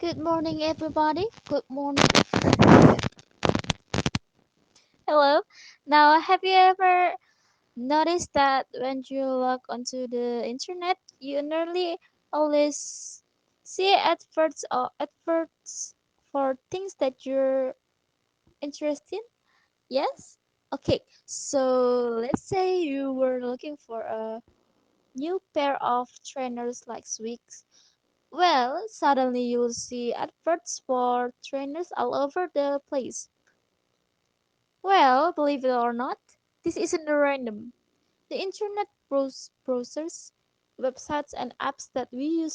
Good morning, everybody. Good morning. Hello. Now, have you ever noticed that when you log onto the internet, you nearly always see adverts for things that you're interested in? Yes. Okay. So let's say you were looking for a new pair of trainers like Swigs. Well, suddenly you'll see adverts for trainers all over the place. Well, believe it or not, this isn't random. The internet browsers, websites, and apps that we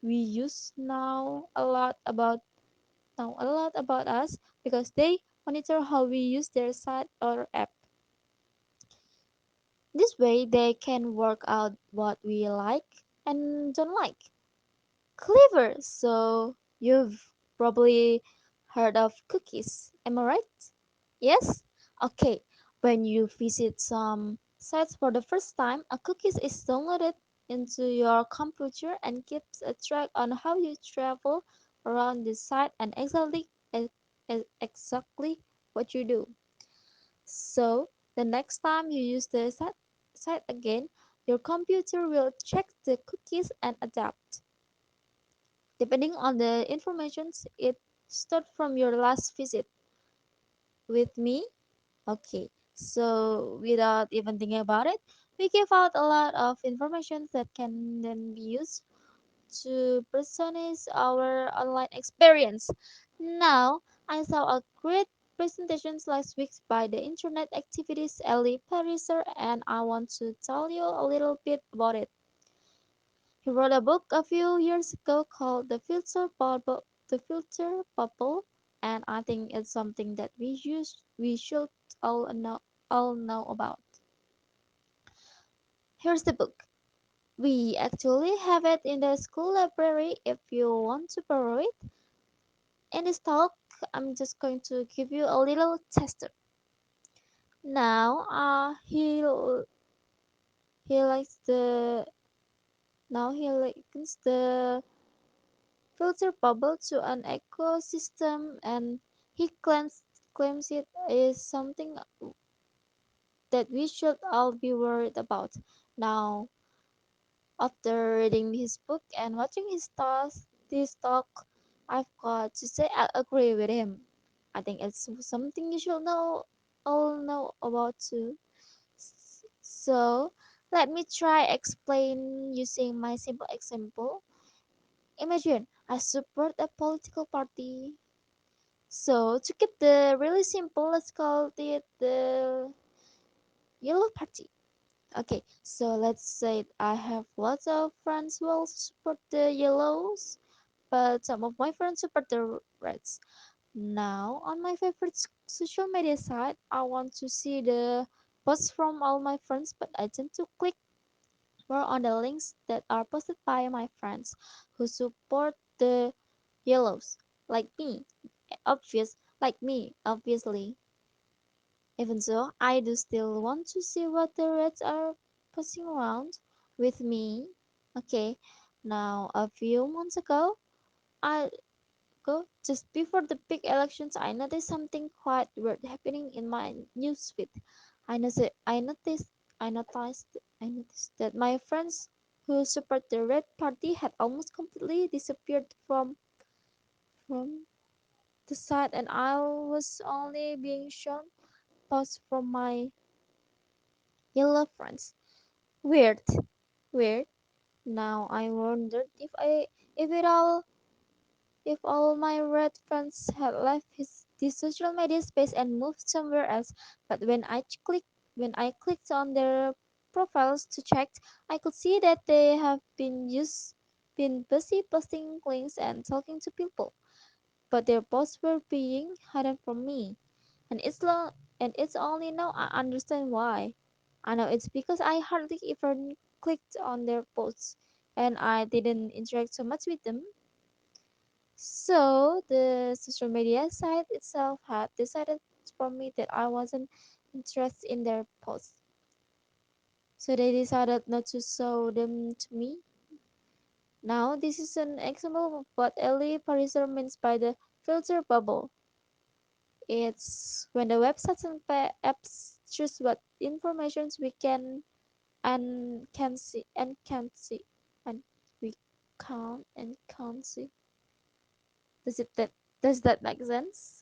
use know a lot about us because they monitor how we use their site or app. This way, they can work out what we like and don't like. Clever. So you've probably heard of cookies. Am I right? Yes? Okay. When you visit some sites for the first time, a cookies is downloaded into your computer and keeps a track on how you travel around the site and exactly what you do. So the next time you use the site again, your computer will check the cookies and adapt depending on the information it stored from your last visit with me. Okay, so without even thinking about it, we give out a lot of information that can then be used to personalize our online experience. Now, I saw a great presentation last week by the Internet Activities Ellie Pariser, and I want to tell you a little bit about it. He wrote a book a few years ago called The Filter Bubble, and I think it's something that we should all know about. Here's the book. We actually have it in the school library if you want to borrow it. In this talk, I'm just going to give you a little tester. Now, he likes the he likens the filter bubble to an ecosystem, and he claims it is something that we should all be worried about. Now, after reading his book and watching this talk, I've got to say I agree with him. I think it's something you should all know about too. So, let me try explain using my simple example. Imagine I support a political party. So to keep the really simple, let's call it the yellow party. Okay, so let's say I have lots of friends who also support the yellows, but some of my friends support the reds. Now, on my favorite social media site, I want to see the posts from all my friends, but I tend to click more on the links that are posted by my friends who support the yellows, like me. Obviously. Even so, I do still want to see what the reds are passing around with me. Okay, now a few months I just before the big elections, I noticed something quite weird happening in my newsfeed. I noticed, I noticed, I noticed that my friends who support the Red Party had almost completely disappeared from the site, and I was only being shown posts from my yellow friends. Weird, weird. Now I wondered if all my red friends had left the social media space and moved somewhere else. But when I clicked on their profiles to check, I could see that they have been busy posting links and talking to people. But their posts were being hidden from me. And it's only now I understand why. I know it's because I hardly even clicked on their posts and I didn't interact so much with them. So the social media site itself had decided for me that I wasn't interested in their posts. So they decided not to show them to me. Now, this is an example of what Ellie Pariser means by the filter bubble. It's when the websites and apps choose what informations we can and can see and can't see, and we can't and can't see. Does it that does that make sense?